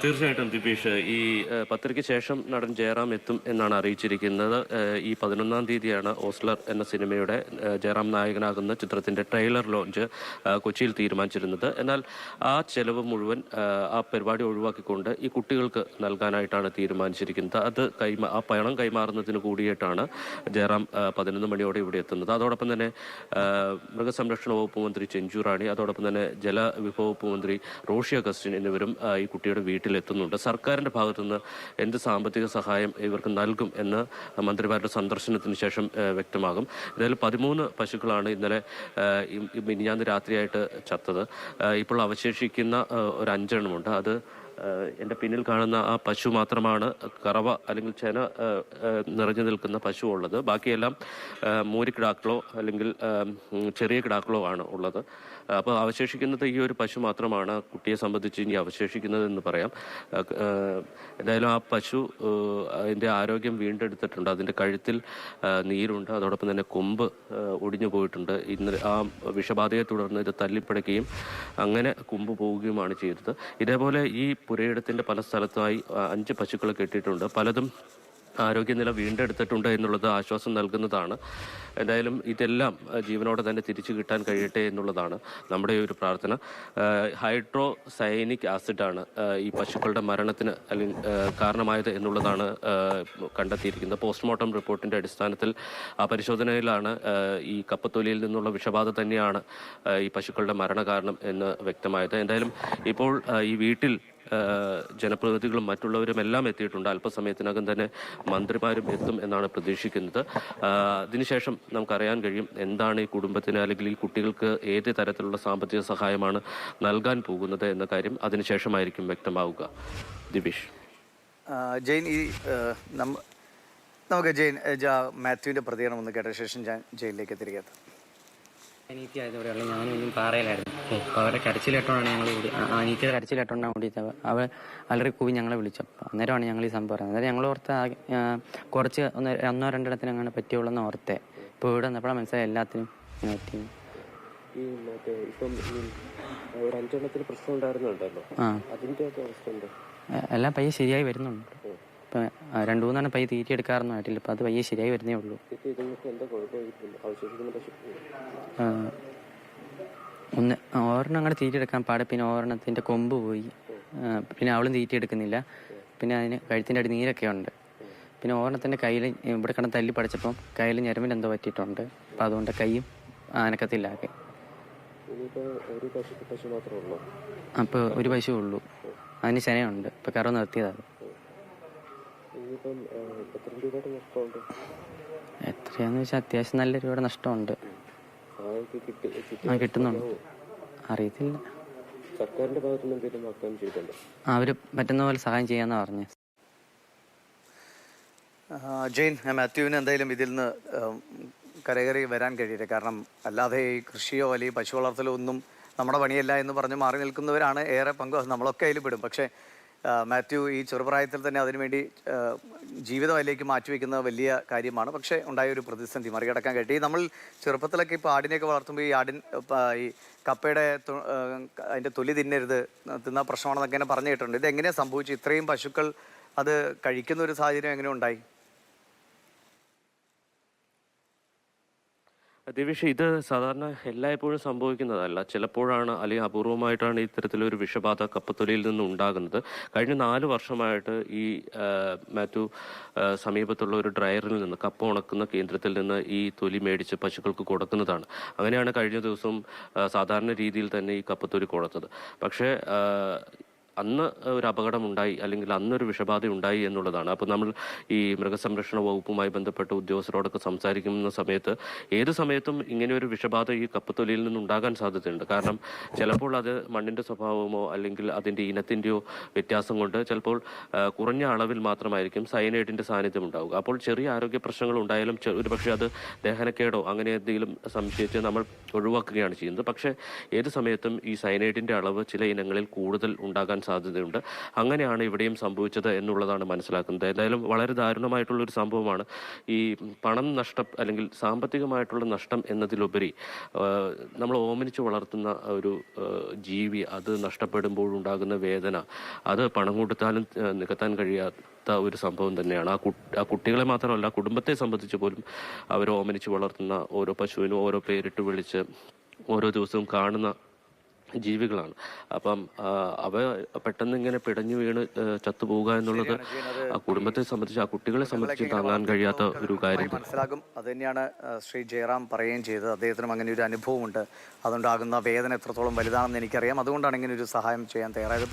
തീർച്ചയായിട്ടും ദിപേഷ്, ഈ 10:30-ക്ക് ശേഷം നടൻ ജയറാം എത്തും എന്നാണ് അറിയിച്ചിരിക്കുന്നത്. ഈ 11-ാം തീയതിയാണ് ഓസ്ലർ എന്ന സിനിമയുടെ ജയറാം നായകനാകുന്ന ചിത്രത്തിൻ്റെ ട്രെയിലർ ലോഞ്ച് കൊച്ചിയിൽ തീരുമാനിച്ചിരുന്നത്. എന്നാൽ ആ ചെലവ് മുഴുവൻ ആ പരിപാടി ഒഴിവാക്കിക്കൊണ്ട് ഈ കുട്ടികൾക്ക് നൽകാനായിട്ടാണ് തീരുമാനിച്ചിരിക്കുന്നത്. ആ പണം കൈമാറുന്നതിന് കൂടിയിട്ടാണ് ജയറാം 11 മണിയോടെ ഇവിടെ എത്തുന്നത്. അതോടൊപ്പം തന്നെ മൃഗസംരക്ഷണ വകുപ്പ് മന്ത്രി ചെഞ്ചു റാണി, അതോടൊപ്പം തന്നെ ജലവിഭവ വകുപ്പ് മന്ത്രി റോഷി അഗസ്റ്റിൻ എന്നിവരും ഈ കുട്ടിയുടെ വീട്ടിലെത്തുന്നുണ്ട്. സർക്കാരിൻ്റെ ഭാഗത്തുനിന്ന് എന്ത് സാമ്പത്തിക സഹായം ഇവർക്ക് നൽകും എന്ന് മന്ത്രിമാരുടെ സന്ദർശനത്തിന് ശേഷം വ്യക്തമാകും. എന്തായാലും 13 പശുക്കളാണ് ഇന്നലെ മിനിഞ്ഞാന്ന് രാത്രിയായിട്ട് ചത്തത്. ഇപ്പോൾ അവശേഷിക്കുന്ന ഒരു 5 എണ്ണമുണ്ട്. അത് എൻ്റെ പിന്നിൽ കാണുന്ന ആ പശു മാത്രമാണ് കറവ അല്ലെങ്കിൽ ചെന നിറഞ്ഞു നിൽക്കുന്ന പശു ഉള്ളത്. ബാക്കിയെല്ലാം മൂരിക്കിടാക്കളോ അല്ലെങ്കിൽ ചെറിയ കിടാക്കളോ ആണ് ഉള്ളത്. അപ്പോൾ അവശേഷിക്കുന്നത് ഈ ഒരു പശു മാത്രമാണ് കുട്ടിയെ സംബന്ധിച്ച് ഇനി അവശേഷിക്കുന്നതെന്ന് പറയാം. എന്തായാലും ആ പശു അതിൻ്റെ ആരോഗ്യം വീണ്ടെടുത്തിട്ടുണ്ട്. അതിൻ്റെ കഴുത്തിൽ നീരുണ്ട്, അതോടൊപ്പം തന്നെ കൊമ്പ് ഒടിഞ്ഞു പോയിട്ടുണ്ട്. ഇന്ന് ആ വിഷബാധയെ തുടർന്ന് ഇത് തല്ലിപ്പിടയ്ക്കുകയും അങ്ങനെ കൊമ്പ് പോവുകയുമാണ് ചെയ്തത്. ഇതേപോലെ ഈ പുരയിടത്തിൻ്റെ പല സ്ഥലത്തായി 5 പശുക്കൾ കെട്ടിയിട്ടുണ്ട്. പലതും ആരോഗ്യനില വീണ്ടെടുത്തിട്ടുണ്ട് എന്നുള്ളത് ആശ്വാസം നൽകുന്നതാണ്. എന്തായാലും ഇതെല്ലാം ജീവനോടെ തന്നെ തിരിച്ചു കിട്ടാൻ കഴിയട്ടെ എന്നുള്ളതാണ് നമ്മുടെ ഒരു പ്രാർത്ഥന. ഹൈഡ്രോസയനിക് ആസിഡാണ് ഈ പശുക്കളുടെ മരണത്തിന് അല്ലെങ്കിൽ കാരണമായത് എന്നുള്ളതാണ് കണ്ടെത്തിയിരിക്കുന്നത്. പോസ്റ്റ്മോർട്ടം റിപ്പോർട്ടിൻ്റെ അടിസ്ഥാനത്തിൽ ആ പരിശോധനയിലാണ് ഈ കപ്പത്തൊലിയിൽ നിന്നുള്ള വിഷബാധ തന്നെയാണ് ഈ പശുക്കളുടെ മരണകാരണം എന്ന് വ്യക്തമായത്. എന്തായാലും ഇപ്പോൾ ഈ വീട്ടിൽ ജനപ്രതിനിധികളും മറ്റുള്ളവരും എല്ലാം എത്തിയിട്ടുണ്ട്. അല്പസമയത്തിനകം തന്നെ മന്ത്രിമാരും എത്തും എന്നാണ് പ്രതീക്ഷിക്കുന്നത്. അതിനുശേഷം നമുക്കറിയാൻ കഴിയും എന്താണ് ഈ കുടുംബത്തിന് അല്ലെങ്കിൽ ഈ കുട്ടികൾക്ക് ഏത് തരത്തിലുള്ള സാമ്പത്തിക സഹായമാണ് നൽകാൻ പോകുന്നത് എന്ന കാര്യം അതിനുശേഷമായിരിക്കും വ്യക്തമാവുക. ദിബീഷ്, ജെയിൻ, നമുക്ക് ജെയിൻ മാത്യുവിൻ്റെ പ്രതികരണം ഒന്ന് കേട്ട ശേഷം ഞാൻ ജെയിനിലേക്ക് തിരികെ എത്താം. അനീത്തി ആയതോടെയുള്ള ഞാനൊന്നും പാറയിലായിരുന്നു. അപ്പോൾ അവരെ കരച്ചിലേട്ടോണ്ടാണ് ഞങ്ങൾ ഓടി, അനീത്തിയുടെ കരച്ചിലേട്ടോണ്ടാണ് ഓടിയത്. അവൾ വളരെ കൂവി ഞങ്ങളെ വിളിച്ചപ്പോൾ അന്നേരമാണ് ഞങ്ങൾ ഈ സംഭവം പറയുന്നത്. അന്നേരം ഞങ്ങൾ ഓർത്ത് കുറച്ച് 1-2 അങ്ങനെ പറ്റിയുള്ളെന്ന് ഓർത്തേ. ഇപ്പോൾ ഇവിടെ വന്നപ്പോഴാണ് മനസ്സിലായി എല്ലാത്തിനും ഇങ്ങനെ പറ്റി. ഈ ഇപ്പം ഒരു 5 എണ്ണത്തിന് പ്രശ്നം ഉണ്ടായിരുന്നുണ്ടല്ലോ, അതിൻ്റെ അവസ്ഥ ഉണ്ട്? എല്ലാം പയ്യെ ശരിയായി വരുന്നുണ്ട്. ഇപ്പം 2-3 പയ്യെ തീറ്റിയെടുക്കാറൊന്നും ആയിട്ടില്ല. ഇപ്പം അത് പയ്യെ ശരിയായി വരുന്നേ ഉള്ളൂ. ഒരെണ്ണം അങ്ങനെ തീറ്റിയെടുക്കാൻ പാടെ, പിന്നെ ഒരെണ്ണത്തിൻ്റെ കൊമ്പ് പോയി, പിന്നെ അവളും തീറ്റിയെടുക്കുന്നില്ല. പിന്നെ അതിന് കഴുത്തിൻ്റെ അടി നീരൊക്കെ ഉണ്ട്. പിന്നെ ഒരെണ്ണത്തിൻ്റെ കയ്യിൽ ഇവിടെ കിടന്ന് തല്ലി പഠിച്ചപ്പം കയ്യിൽ ഞരമ്പിന് എന്തോ പറ്റിയിട്ടുണ്ട്. അപ്പം അതുകൊണ്ട് കൈയും അനക്കത്തില്ലാക്കെ. അപ്പോൾ ഒരു പശു ഉള്ളൂ, അതിന് ശനയുണ്ട്. ഇപ്പം കറവ് നിർത്തിയതാണ്. എത്രയാന്ന് വെച്ചാൽ അത്യാവശ്യം നല്ല രൂപയുടെ നഷ്ടമുണ്ട്. കിട്ടുന്നുണ്ട്, അറിയത്തില്ല. സർക്കാരിന്റെ ഭാഗത്തുനിന്ന് എന്തെങ്കിലും വാഗ്ദാനം ചെയ്തിട്ടുണ്ടോ? അവര് പറ്റുന്ന പോലെ സഹായം ചെയ്യാന്നാ പറഞ്ഞത്. ജെയിൻ, മാത്യുവിന് എന്തായാലും ഇതിൽ നിന്ന് കരകയറി വരാൻ കഴിയില്ല. കാരണം അല്ലാതെ ഈ കൃഷിയോ അല്ലെങ്കിൽ പശു വളർത്തലോ ഒന്നും നമ്മുടെ പണിയല്ല എന്ന് പറഞ്ഞ് മാറി നിൽക്കുന്നവരാണ് ഏറെ പങ്ക്. നമ്മളൊക്കെ അതിൽ പെടും. പക്ഷേ മാത്യു ഈ ചെറുപ്രായത്തിൽ തന്നെ അതിനുവേണ്ടി ജീവിതം അതിലേക്ക് മാറ്റിവെക്കുന്നത് വലിയ കാര്യമാണ്. പക്ഷേ ഉണ്ടായ ഒരു പ്രതിസന്ധി മറികടക്കാൻ കഴിയും. നമ്മൾ ചെറുപ്പത്തിലൊക്കെ ഇപ്പോൾ ആടിനെയൊക്കെ വളർത്തുമ്പോൾ ഈ കപ്പയുടെ അതിൻ്റെ തൊലി തിന്ന പ്രശ്നമാണെന്നൊക്കെ തന്നെ പറഞ്ഞു കേട്ടിട്ടുണ്ട്. ഇതെങ്ങനെയാണ് സംഭവിച്ചു? ഇത്രയും പശുക്കൾ അത് കഴിക്കുന്ന ഒരു സാഹചര്യം എങ്ങനെ ഉണ്ടായി? ദിവിഷ്, ഇത് സാധാരണ എല്ലായ്പ്പോഴും സംഭവിക്കുന്നതല്ല. ചിലപ്പോഴാണ് അല്ലെങ്കിൽ അപൂർവമായിട്ടാണ് ഇത്തരത്തിലൊരു വിഷബാധ കപ്പത്തൊലിയിൽ നിന്ന് ഉണ്ടാകുന്നത്. കഴിഞ്ഞ 4 വർഷമായിട്ട് ഈ മാത്യു സമീപത്തുള്ള ഒരു ഡ്രയറിൽ നിന്ന്, കപ്പ ഉണക്കുന്ന കേന്ദ്രത്തിൽ നിന്ന് ഈ തൊലി മേടിച്ച് പശുക്കൾക്ക് കൊടുക്കുന്നതാണ്. അങ്ങനെയാണ് കഴിഞ്ഞ ദിവസം സാധാരണ രീതിയിൽ തന്നെ ഈ കപ്പത്തൊലി കൊടുത്തത്. പക്ഷേ അന്ന് ഒരു അപകടമുണ്ടായി അല്ലെങ്കിൽ അന്നൊരു വിഷബാധ ഉണ്ടായി എന്നുള്ളതാണ്. അപ്പോൾ നമ്മൾ ഈ മൃഗസംരക്ഷണ വകുപ്പുമായി ബന്ധപ്പെട്ട ഉദ്യോഗസ്ഥരോടൊക്കെ സംസാരിക്കുന്ന സമയത്ത് ഏത് സമയത്തും ഇങ്ങനെ ഒരു വിഷബാധ ഈ കപ്പത്തൊലിയിൽ നിന്നുണ്ടാകാൻ സാധ്യതയുണ്ട്. കാരണം ചിലപ്പോൾ അത് മണ്ണിൻ്റെ സ്വഭാവമോ അല്ലെങ്കിൽ അതിൻ്റെ ഇനത്തിൻ്റെയോ വ്യത്യാസം കൊണ്ട് ചിലപ്പോൾ കുറഞ്ഞ അളവിൽ മാത്രമായിരിക്കും സയനൈഡിൻ്റെ സാന്നിധ്യം ഉണ്ടാവുക. അപ്പോൾ ചെറിയ ആരോഗ്യ പ്രശ്നങ്ങൾ ഉണ്ടായാലും ഒരുപക്ഷെ അത് ദഹനക്കേടോ അങ്ങനെ എന്തെങ്കിലും സംശയിച്ച് നമ്മൾ ഒഴിവാക്കുകയാണ് ചെയ്യുന്നത്. പക്ഷേ ഏത് സമയത്തും ഈ സയനൈഡിൻ്റെ അളവ് ചില ഇനങ്ങളിൽ കൂടുതൽ ഉണ്ടാകാൻ സാധ്യതയുണ്ട്. അങ്ങനെയാണ് ഇവിടെയും സംഭവിച്ചത് എന്നുള്ളതാണ് മനസ്സിലാക്കുന്നത്. എന്തായാലും വളരെ ദാരുണമായിട്ടുള്ളൊരു സംഭവമാണ്. ഈ പണം നഷ്ടം അല്ലെങ്കിൽ സാമ്പത്തികമായിട്ടുള്ള നഷ്ടം എന്നതിലുപരി നമ്മൾ ഓമനിച്ച് വളർത്തുന്ന ഒരു ജീവി അത് നഷ്ടപ്പെടുമ്പോഴുണ്ടാകുന്ന വേദന അത് പണം കൊടുത്താലും നികത്താൻ കഴിയാത്ത ഒരു സംഭവം തന്നെയാണ്. ആ കുട്ടികളെ മാത്രമല്ല, കുടുംബത്തെ സംബന്ധിച്ച് പോലും അവർ ഓമനിച്ച് വളർത്തുന്ന ഓരോ പശുവിനും ഓരോ പേരിട്ട് വിളിച്ച് ഓരോ ദിവസവും കാണുന്ന ജീവികളാണ്. അപ്പം അവ പെട്ടെന്ന് ഇങ്ങനെ പിടഞ്ഞു വീണ് ചത്തുപോവുക എന്നുള്ളത് ആ കുടുംബത്തെ സംബന്ധിച്ച്, ആ കുട്ടികളെ സംബന്ധിച്ച് താങ്ങാൻ കഴിയാത്ത ഒരു കാര്യം. മനസ്സിലാകും. അത് തന്നെയാണ് ശ്രീ ജയറാം പറയുകയും ചെയ്തത്. അദ്ദേഹത്തിനും അങ്ങനെ ഒരു അനുഭവമുണ്ട്. അതുകൊണ്ടാകുന്ന വേദന എത്രത്തോളം വലുതാണെന്ന് എനിക്കറിയാം. അതുകൊണ്ടാണ് ഇങ്ങനെ ഒരു സഹായം ചെയ്യാൻ തയ്യാറായത്.